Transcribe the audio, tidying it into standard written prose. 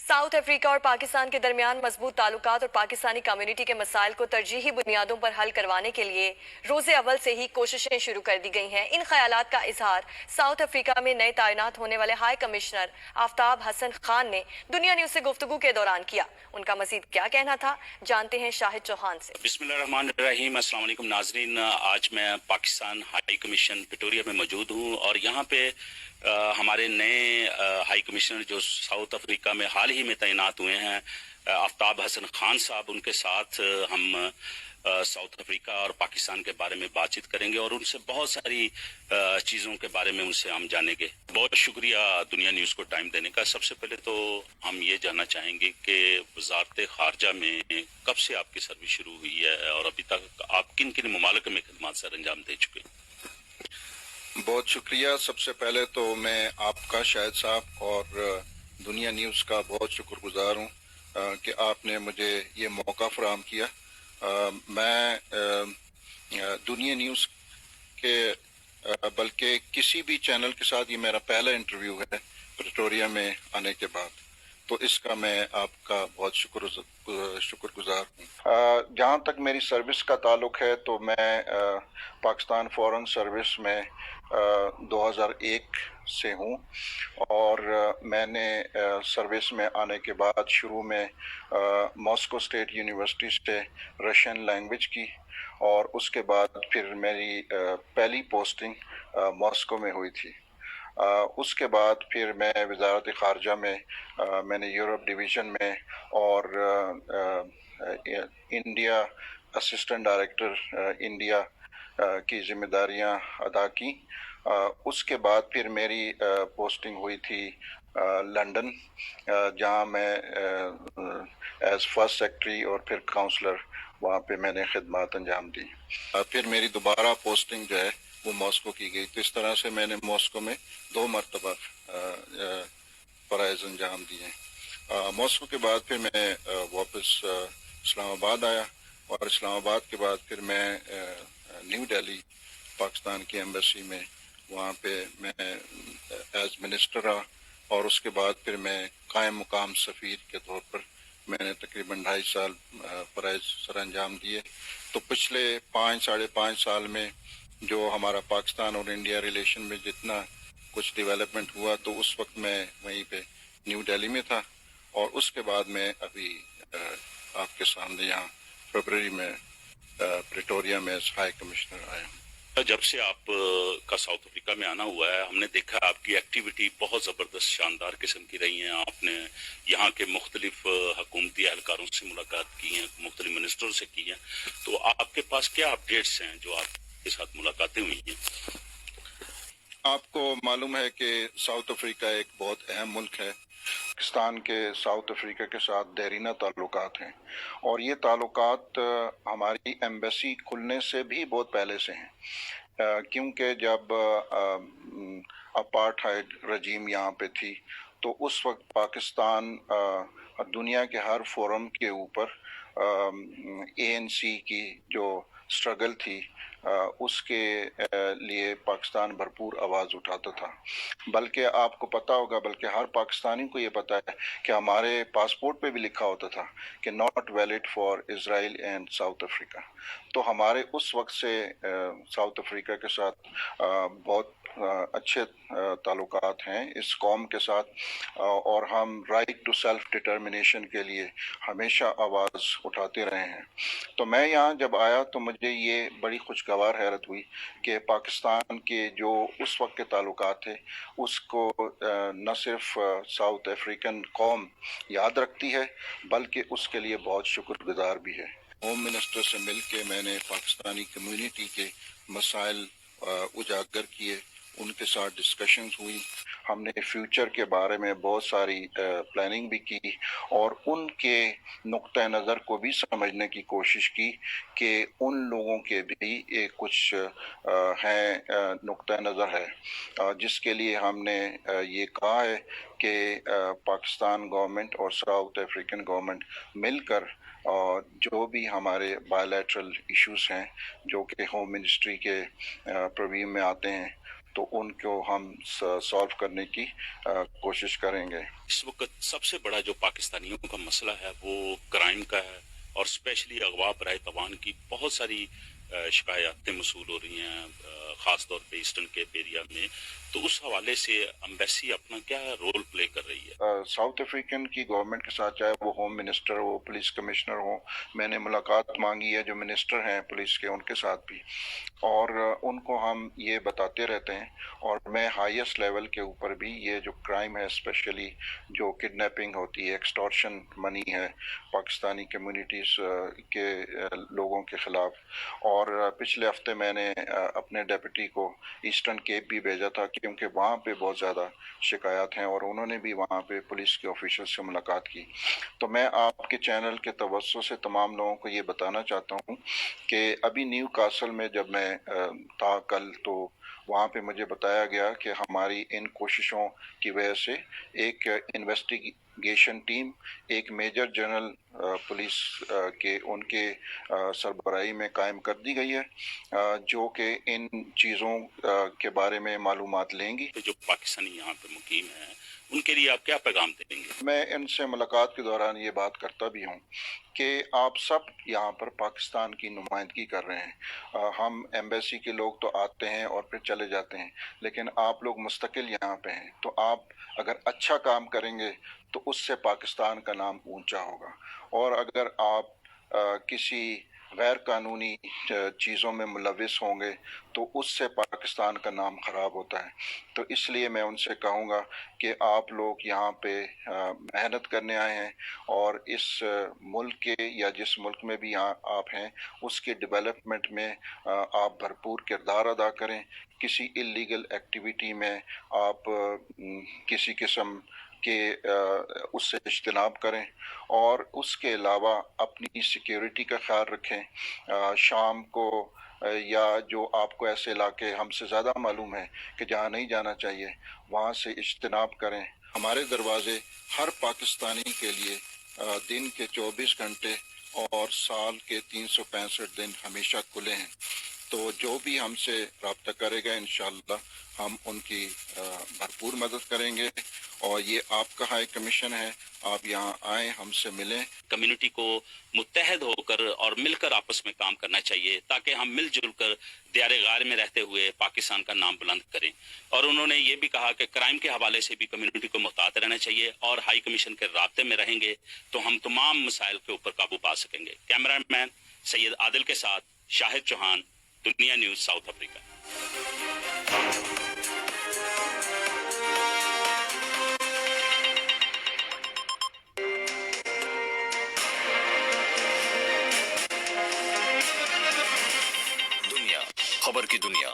South Africa और पाकिस्तान के दरमियान मजबूत ताल्लुकात और पाकिस्तानी कम्युनिटी के मसाइल को तरजीही बुनियादों पर हल करवाने के लिए रोज़े अव्वल से ही कोशिशें शुरू कर दी गई हैं। इन ख्यालात का इजहार साउथ अफ्रीका में नए तैनात होने वाले हाई कमिश्नर आफ्ताब हसन खान ने दुनिया न्यूज़ से गुफ्तगू के दौरान किया। उनका मजीद क्या कहना था, जानते हैं शाहिद चौहान से। बिस्मिल्लाहिर्रहमानिर्रहीम। अस्सलाम वालेकुम नाज़रीन, आज मैं पाकिस्तान हाई कमीशन प्रिटोरिया में मौजूद हूँ और यहाँ पे हमारे नए हाई कमिश्नर जो साउथ अफ्रीका में हाल ही में तैनात हुए हैं, आफ्ताब हसन खान साहब, उनके साथ हम साउथ अफ्रीका और पाकिस्तान के बारे में बातचीत करेंगे और उनसे बहुत सारी चीज़ों के बारे में उनसे हम जानेंगे। बहुत शुक्रिया दुनिया न्यूज़ को टाइम देने का। सबसे पहले तो हम ये जानना चाहेंगे कि वजारत खारजा में कब से आपकी सर्विस शुरू हुई है और अभी तक आप किन किन ममालिक में खिदमत सर अंजाम दे चुके हैं? बहुत शुक्रिया। सबसे पहले तो मैं आपका, शाहिद साहब, और दुनिया न्यूज़ का बहुत शुक्रगुजार हूँ कि आपने मुझे ये मौका फराहम किया। मैं दुनिया न्यूज़ के बल्कि किसी भी चैनल के साथ ये मेरा पहला इंटरव्यू है प्रिटोरिया में आने के बाद, तो इसका मैं आपका बहुत शुक्रगुजार हूँ। जहाँ तक मेरी सर्विस का ताल्लुक है तो मैं पाकिस्तान फॉरेन सर्विस में 2001 से हूँ और मैंने सर्विस में आने के बाद शुरू में मॉस्को स्टेट यूनिवर्सिटी से रशियन लैंग्वेज की और उसके बाद फिर मेरी पहली पोस्टिंग मॉस्को में हुई थी। उसके बाद फिर मैं वजारत खारजा में मैंने यूरोप डिवीज़न में और इंडिया असिस्टेंट डायरेक्टर इंडिया की जिम्मेदारियां अदा की। उसके बाद फिर मेरी पोस्टिंग हुई थी लंदन, जहां मैं एज फर्स्ट सेक्रेटरी और फिर काउंसलर वहां पे मैंने खिदमत अंजाम दी। फिर मेरी दोबारा पोस्टिंग जो है वो मॉस्को की गई। तो इस तरह से मैंने मॉस्को में 2 मरतबा फ़राइज़ अंजाम दिए। मॉस्को के बाद फिर मैं वापस इस्लामाबाद आया और इस्लामाबाद के बाद फिर मैं न्यू दिल्ली पाकिस्तान की एम्बेसी में वहाँ पे मैं एज मिनिस्टर रहा और उसके बाद फिर मैं कायम मुकाम सफ़ीर के तौर पर मैंने तकरीबन 2.5 साल फ़राइज़ सर अंजाम दिए। तो पिछले 5-5.5 साल में जो हमारा पाकिस्तान और इंडिया रिलेशन में जितना कुछ डेवलपमेंट हुआ, तो उस वक्त मैं वहीं पे न्यू दिल्ली में था और उसके बाद मैं अभी आपके सामने यहाँ फरवरी में प्रिटोरिया में हाई कमिश्नर आया हूँ। जब से आप का साउथ अफ्रीका में आना हुआ है, हमने देखा आपकी एक्टिविटी बहुत ज़बरदस्त शानदार किस्म की रही हैं। आपने यहाँ के मुख्तलिफ हुकूमती एहलकारों से मुलाकात की हैं, मुख्तलिफ मिनिस्टरों से की हैं, तो आपके पास क्या अपडेट्स हैं जो आपके साथ मुलाकातें हुई हैं? आपको मालूम है कि साउथ अफ्रीका एक बहुत अहम मुल्क है। पाकिस्तान के साउथ अफ्रीका के साथ देरीना ताल्लुकात हैं और ये ताल्लुकात हमारी एम्बेसी खुलने से भी बहुत पहले से हैं, क्योंकि जब अपार्टहाइड रजीम यहाँ पे थी तो उस वक्त पाकिस्तान दुनिया के हर फोरम के ऊपर ANC की जो स्ट्रगल थी उसके लिए पाकिस्तान भरपूर आवाज़ उठाता था। बल्कि आपको पता होगा, बल्कि हर पाकिस्तानी को ये पता है कि हमारे पासपोर्ट पे भी लिखा होता था कि not valid for Israel and south Africa. तो हमारे उस वक्त से साउथ अफ्रीका के साथ बहुत अच्छे ताल्लुकात हैं इस कौम के साथ और हम राइट टू सेल्फ डिटर्मिनेशन के लिए हमेशा आवाज़ उठाते रहे हैं। तो मैं यहाँ जब आया तो मुझे ये बड़ी खुशगवार हैरत हुई कि पाकिस्तान के जो उस वक्त के ताल्लुकात थे उसको न सिर्फ साउथ अफ्रीकन कौम याद रखती है बल्कि उसके लिए बहुत शुक्रगुजार भी है। होम मिनिस्टर से मिल के मैंने पाकिस्तानी कम्युनिटी के मसाइल उजागर किए, उनके साथ डिस्कशंस हुई, हमने फ्यूचर के बारे में बहुत सारी प्लानिंग भी की और उनके नुक्ता नज़र को भी समझने की कोशिश की कि उन लोगों के भी एक कुछ हैं नुक्ता नज़र है, जिसके लिए हमने ये कहा है कि पाकिस्तान गवर्नमेंट और साउथ अफ्रीकन गवर्नमेंट मिलकर जो भी हमारे बायलैटरल इश्यूज़ हैं जो कि होम मिनिस्ट्री के प्रीव्यू में आते हैं, تو ان کو ہم سالو کرنے کی کوشش کریں گے. اس وقت سب سے بڑا جو پاکستانیوں کا مسئلہ ہے وہ کرائم کا ہے، اور اسپیشلی اغوا برائے توان کی بہت ساری شکایاتیں موصول ہو رہی ہیں، خاص طور پہ ایسٹرن کیپ ایریا میں. تو اس حوالے سے امبیسی اپنا کیا رول پلے کر رہی ہے؟ ساؤتھ افریقن کی گورنمنٹ کے ساتھ، چاہے وہ ہوم منسٹر ہو، پولیس کمشنر ہو، میں نے ملاقات مانگی ہے جو منسٹر ہیں پولیس کے، ان کے ساتھ بھی، اور ان کو ہم یہ بتاتے رہتے ہیں. اور میں ہائیسٹ لیول کے اوپر بھی یہ جو کرائم ہے، اسپیشلی جو کڈنیپنگ ہوتی ہے، ایکسٹورشن منی ہے پاکستانی کمیونٹیز کے لوگوں کے خلاف. اور پچھلے ہفتے میں نے اپنے ڈیپٹی کو ایسٹرن کیپ بھی بھیجا تھا، کیونکہ وہاں پہ بہت زیادہ شکایات ہیں، اور انہوں نے بھی وہاں پہ پولیس کے آفیشل سے ملاقات کی. تو میں آپ کے چینل کے توسط سے تمام لوگوں کو یہ بتانا چاہتا ہوں کہ ابھی نیو کاسل میں جب میں تھا کل، تو وہاں پہ مجھے بتایا گیا کہ ہماری ان کوششوں کی وجہ سے ایک انویسٹیگیشن ٹیم ایک میجر جنرل پولیس کے ان کے سربراہی میں قائم کر دی گئی ہے، جو کہ ان چیزوں کے بارے میں معلومات لیں گی. جو پاکستانی یہاں پہ مقیم ہیں ان کے لیے آپ کیا پیغام دیں گے؟ میں ان سے ملاقات کے دوران یہ بات کرتا بھی ہوں کہ آپ سب یہاں پر پاکستان کی نمائندگی کر رہے ہیں. ہم ایمبیسی کے لوگ تو آتے ہیں اور پھر چلے جاتے ہیں، لیکن آپ لوگ مستقل یہاں پہ ہیں. تو آپ اگر اچھا کام کریں گے تو اس سے پاکستان کا نام اونچا ہوگا، اور اگر آپ کسی غیر قانونی چیزوں میں ملوث ہوں گے تو اس سے پاکستان کا نام خراب ہوتا ہے. تو اس لیے میں ان سے کہوں گا کہ آپ لوگ یہاں پہ محنت کرنے آئے ہیں، اور اس ملک کے یا جس ملک میں بھی آپ ہیں اس کے ڈیولپمنٹ میں آپ بھرپور کردار ادا کریں. کسی اللیگل ایکٹیویٹی میں آپ کسی قسم کہ اس سے اجتناب کریں، اور اس کے علاوہ اپنی سیکیورٹی کا خیال رکھیں. شام کو یا جو آپ کو ایسے علاقے ہم سے زیادہ معلوم ہے کہ جہاں نہیں جانا چاہیے، وہاں سے اجتناب کریں. ہمارے دروازے ہر پاکستانی کے لیے دن کے 24 گھنٹے اور سال کے 365 دن ہمیشہ کھلے ہیں. تو جو بھی ہم سے رابطہ کرے گا انشاءاللہ ہم ان کی بھرپور مدد کریں گے. اور یہ آپ کا ہائی کمیشن ہے، آپ یہاں آئیں، ہم سے ملیں. کمیونٹی کو متحد ہو کر اور مل کر آپس میں کام کرنا چاہیے تاکہ ہم مل جل کر دیار غار میں رہتے ہوئے پاکستان کا نام بلند کریں. اور انہوں نے یہ بھی کہا کہ کرائم کے حوالے سے بھی کمیونٹی کو محتاط رہنا چاہیے، اور ہائی کمیشن کے رابطے میں رہیں گے تو ہم تمام مسائل کے اوپر قابو پا سکیں گے. کیمرہ مین سید عادل کے ساتھ شاہد چوہان، دنیا نیوز، ساؤتھ افریقہ. خبر کی دنیا